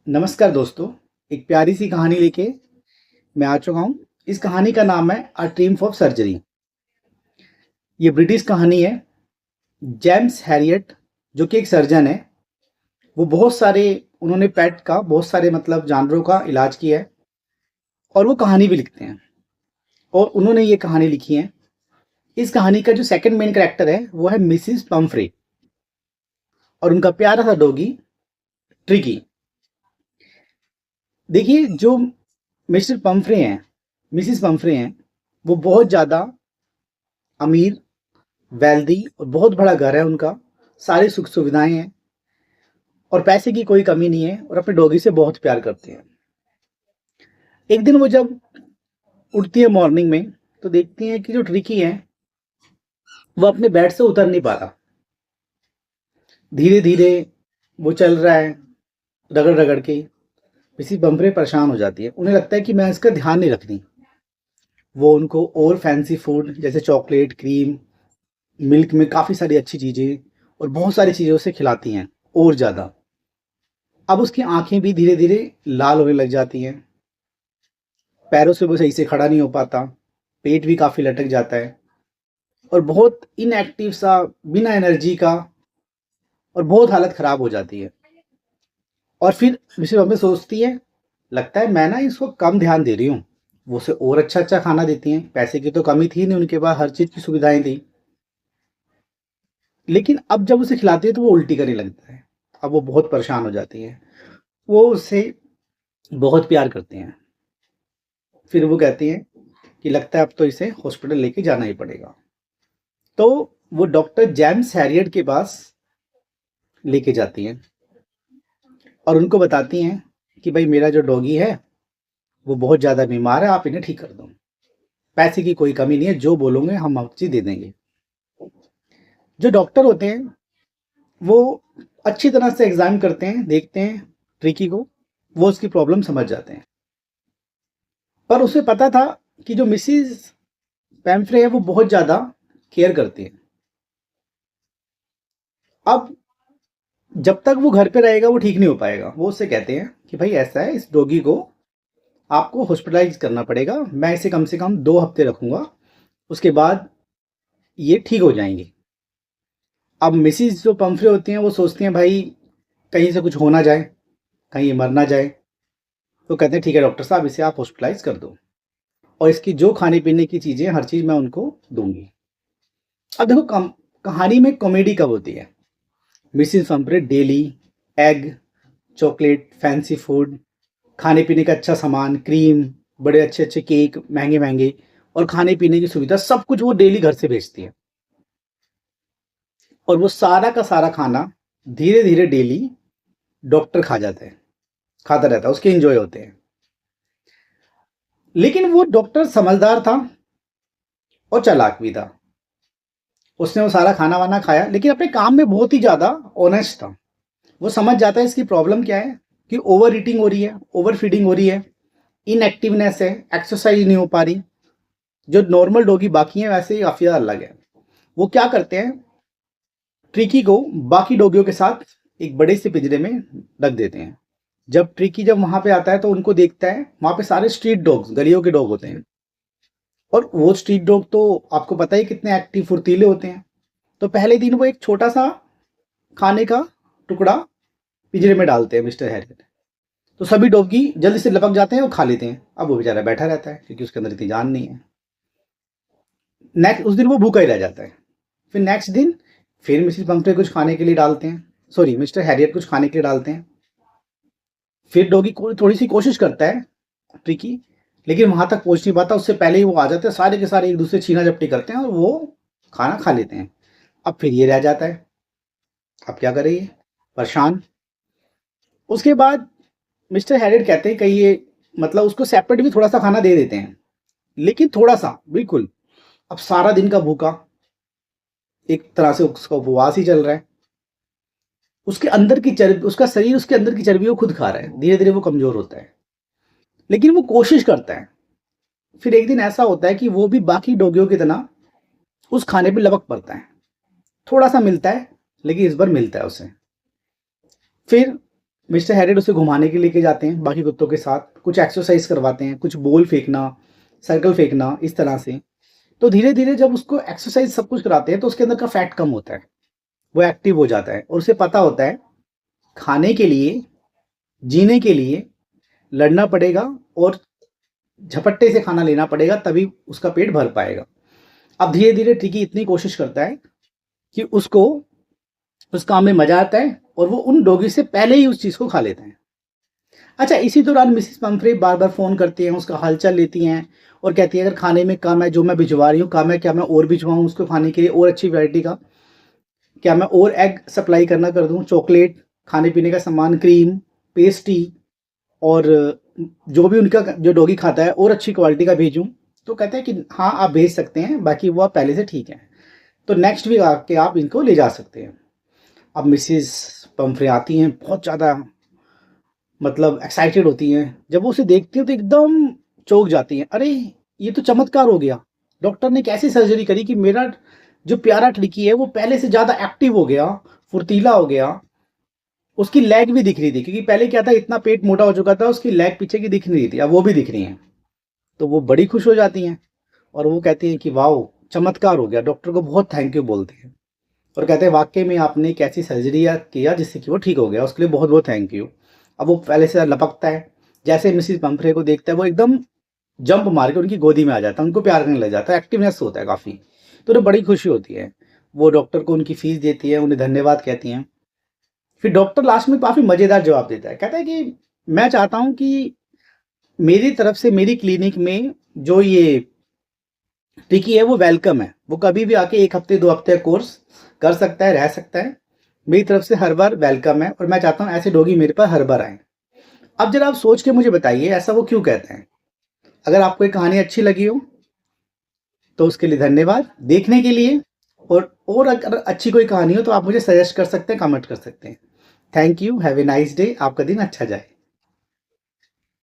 नमस्कार दोस्तों, एक प्यारी सी कहानी लेके मैं आ चुका हूँ। इस कहानी का नाम है अ ट्रिम्फ ऑफ सर्जरी। ये ब्रिटिश कहानी है। जेम्स हैरियट जो कि एक सर्जन है, वो बहुत सारे उन्होंने पेट का बहुत सारे मतलब जानवरों का इलाज किया है और वो कहानी भी लिखते हैं और उन्होंने ये कहानी लिखी है। इस कहानी का जो सेकंड मेन कैरेक्टर है वो है मिसिस पम्फ्रे और उनका प्यारा सा डॉगी ट्रिकी। देखिए, जो मिस्टर पम्फ्रे हैं, मिसिस पम्फ्रे हैं, वो बहुत ज़्यादा अमीर, वेल्दी और बहुत बड़ा घर है उनका, सारी सुख सुविधाएं हैं और पैसे की कोई कमी नहीं है और अपने डॉगी से बहुत प्यार करते हैं। एक दिन वो जब उठती है मॉर्निंग में तो देखती हैं कि जो ट्रिकी है वो अपने बेड से उतर नहीं पा रहा। धीरे धीरे वो चल रहा है, रगड़ रगड़ के। किसी बम्परे परेशान हो जाती है, उन्हें लगता है कि मैं इसका ध्यान नहीं रख रही। वो उनको और फैंसी फूड जैसे चॉकलेट, क्रीम, मिल्क में काफ़ी सारी अच्छी चीज़ें और बहुत सारी चीज़ें उसे खिलाती हैं और ज़्यादा। अब उसकी आंखें भी धीरे धीरे लाल होने लग जाती हैं, पैरों से वो सही से खड़ा नहीं हो पाता, पेट भी काफ़ी लटक जाता है और बहुत इनएक्टिव सा, बिना एनर्जी का, और बहुत हालत ख़राब हो जाती है। और फिर मिसेस अम्मी सोचती है, लगता है मैं ना इसको कम ध्यान दे रही हूँ। वो उसे और अच्छा अच्छा खाना देती हैं, पैसे की तो कमी थी नहीं, उनके पास हर चीज़ की सुविधाएं थी। लेकिन अब जब उसे खिलाती है तो वो उल्टी करने लगता है। अब वो बहुत परेशान हो जाती है। वो उससे बहुत प्यार करते हैं। फिर वो कहती हैं कि लगता है अब तो इसे हॉस्पिटल लेके जाना ही पड़ेगा। तो वो डॉक्टर जेम्स हैरियट के पास लेके जाती हैं और उनको बताती हैं कि भाई मेरा जो डॉगी है वो बहुत ज़्यादा बीमार है, आप इन्हें ठीक कर दो। पैसे की कोई कमी नहीं है, जो बोलोगे हम आप चीज़ दे देंगे। जो डॉक्टर होते हैं वो अच्छी तरह से एग्जाम करते हैं, देखते हैं ट्रिकी को, वो उसकी प्रॉब्लम समझ जाते हैं। पर उसे पता था कि जो मिसिज पैम्फ्रे है वो बहुत ज़्यादा केयर करती है। अब जब तक वो घर पे रहेगा वो ठीक नहीं हो पाएगा। वो उससे कहते हैं कि भाई ऐसा है, इस डॉगी को आपको हॉस्पिटलाइज करना पड़ेगा, मैं इसे कम से कम 2 हफ्ते रखूंगा, उसके बाद ये ठीक हो जाएंगे। अब मिसिज जो पम्फ्रे होती हैं वो सोचती हैं भाई कहीं से कुछ हो ना जाए, कहीं ये मर ना जाए। तो कहते हैं ठीक है डॉक्टर साहब, इसे आप हॉस्पिटलाइज कर दो और इसकी जो खाने पीने की चीज़ें हर चीज़ मैं उनको दूंगी। अब देखो, कहानी में कॉमेडी कब होती है? Mrs Pomfrey daily egg, chocolate, fancy food, खाने पीने का अच्छा सामान, क्रीम, बड़े अच्छे अच्छे केक, महंगे महंगे, और खाने पीने की सुविधा, सब कुछ वो डेली घर से भेजती है। और वो सारा का सारा खाना धीरे धीरे डेली डॉक्टर खा जाते हैं, खाता रहता है, उसके एंजॉय होते हैं। लेकिन वो डॉक्टर समझदार था और चालाक भी था। उसने वो सारा खाना वाना खाया लेकिन अपने काम में बहुत ही ज़्यादा ऑनेस्ट था। वो समझ जाता है इसकी प्रॉब्लम क्या है, कि ओवर ईटिंग हो रही है, ओवर फीडिंग हो रही है, इनएक्टिवनेस है, एक्सरसाइज नहीं हो पा रही। जो नॉर्मल डॉगी बाकी हैं वैसे ही काफ़ी ज़्यादा अलग है। वो क्या करते हैं, ट्रिकी को बाकी डॉगियों के साथ एक बड़े से पिंजरे में रख देते हैं। जब ट्रिकी जब वहां पे आता है तो उनको देखता है, वहां पे सारे स्ट्रीट डॉग्स, गलियों के डॉग होते हैं। और वो स्ट्रीट डॉग तो आपको पता ही कितने एक्टिव, फुर्तीले होते हैं। तो पहले दिन वो एक छोटा सा खाने का टुकड़ा पिंजरे में डालते हैं मिस्टर हैरियट। तो सभी डॉगी जल्दी से लपक जाते हैं और खा लेते हैं। अब वो बेचारा बैठा रहता है क्योंकि उसके अंदर इतनी जान नहीं है। नेक्स्ट उस दिन वो भूखा ही रह जाता है। फिर नेक्स्ट दिन फिर मिसिस पम्फ्रे कुछ खाने के लिए डालते हैं, सॉरी मिस्टर हैरियट कुछ खाने के लिए डालते हैं। फिर डॉगी को थोड़ी सी कोशिश करता है ट्रिकी, लेकिन वहां तक पहुंच नहीं पाता, उससे पहले ही वो आ जाते हैं, सारे के सारे एक दूसरे छीना झपटी करते हैं और वो खाना खा लेते हैं। अब फिर ये रह जाता है, अब क्या करे ये, परेशान। उसके बाद मिस्टर हैरियट कहते हैं कहीं ये, मतलब उसको सेपरेट भी थोड़ा सा खाना दे देते हैं, लेकिन थोड़ा सा बिल्कुल। अब सारा दिन का भूखा, एक तरह से उसका उपवास ही चल रहा है। उसके अंदर की चर्बी, उसका शरीर उसके अंदर की चर्बी वो खुद खा रहा है, धीरे धीरे वो कमजोर होता है। लेकिन वो कोशिश करता है। फिर एक दिन ऐसा होता है कि वो भी बाकी डॉगियों की तरह उस खाने पे लपक पड़ता है। थोड़ा सा मिलता है लेकिन इस बार मिलता है उसे। फिर मिस्टर हेरिड उसे घुमाने के लिए लेके जाते हैं बाकी कुत्तों के साथ, कुछ एक्सरसाइज करवाते हैं, कुछ बॉल फेंकना, सर्कल फेंकना, इस तरह से। तो धीरे धीरे जब उसको एक्सरसाइज सब कुछ कराते हैं तो उसके अंदर का फैट कम होता है, वो एक्टिव हो जाता है और उसे पता होता है खाने के लिए, जीने के लिए लड़ना पड़ेगा और झपट्टे से खाना लेना पड़ेगा, तभी उसका पेट भर पाएगा। अब धीरे धीरे टिकी इतनी कोशिश करता है कि उसको उस काम में मजा आता है और वो उन डॉगी से पहले ही उस चीज को खा लेता है। अच्छा, इसी दौरान मिसेस पंफ्रे बार बार फोन करती हैं, उसका हालचाल लेती हैं और कहती है अगर खाने में कम है जो मैं भिजवा रही हूँ, कम है क्या मैं और भिजवाऊँ उसको खाने के लिए और अच्छी वैरायटी का, क्या मैं और एग सप्लाई करना कर दूँ, चॉकलेट, खाने पीने का सामान, क्रीम, पेस्ट्री और जो भी उनका जो डॉगी खाता है और अच्छी क्वालिटी का भेजूँ। तो कहते हैं कि हाँ आप भेज सकते हैं, बाकी वो आप पहले से ठीक है, तो नेक्स्ट वीक आके आप इनको ले जा सकते हैं। अब मिसेस पंफ्रे आती हैं, बहुत ज़्यादा मतलब एक्साइटेड होती हैं। जब वो उसे देखती हैं तो एकदम चौंक जाती हैं, अरे ये तो चमत्कार हो गया, डॉक्टर ने कैसी सर्जरी करी कि मेरा जो प्यारा टिकी है वो पहले से ज़्यादा एक्टिव हो गया, फुर्तीला हो गया। उसकी लेग भी दिख रही थी, क्योंकि पहले क्या था, इतना पेट मोटा हो चुका था, उसकी लेग पीछे की दिख नहीं रही थी, अब वो भी दिख रही हैं। तो वो बड़ी खुश हो जाती हैं और वो कहती हैं कि वाओ चमत्कार हो गया, डॉक्टर को बहुत थैंक यू बोलते हैं और कहते हैं वाकई में आपने एक ऐसी सर्जरी किया जिससे कि वो ठीक हो गया, उसके लिए बहुत बहुत थैंक यू। अब वो पहले से लपकता है, जैसे मिसिस पंफ्रे को देखता है वो एकदम जंप मार के उनकी गोदी में आ जाता है, उनको प्यार करने लग जाता है, एक्टिवनेस होता है काफ़ी। तो उन्हें बड़ी खुशी होती है, वो डॉक्टर को उनकी फीस देती है, उन्हें धन्यवाद कहती हैं। फिर डॉक्टर लास्ट में काफ़ी मज़ेदार जवाब देता है, कहता है कि मैं चाहता हूँ कि मेरी तरफ से मेरी क्लिनिक में जो ये टिकी है वो वेलकम है, वो कभी भी आके 1 हफ्ते 2 हफ्ते कोर्स कर सकता है, रह सकता है, मेरी तरफ से हर बार वेलकम है और मैं चाहता हूँ ऐसे डॉगी मेरे पास हर बार आएँ। अब ज़रा आप सोच के मुझे बताइए ऐसा वो क्यों कहते हैं? अगर आपको ये कहानी अच्छी लगी हो तो उसके लिए धन्यवाद देखने के लिए, और अगर अच्छी कोई कहानी हो तो आप मुझे सजेस्ट कर सकते हैं, कमेंट कर सकते हैं। Thank you, have a nice day, आपका दिन अच्छा जाए।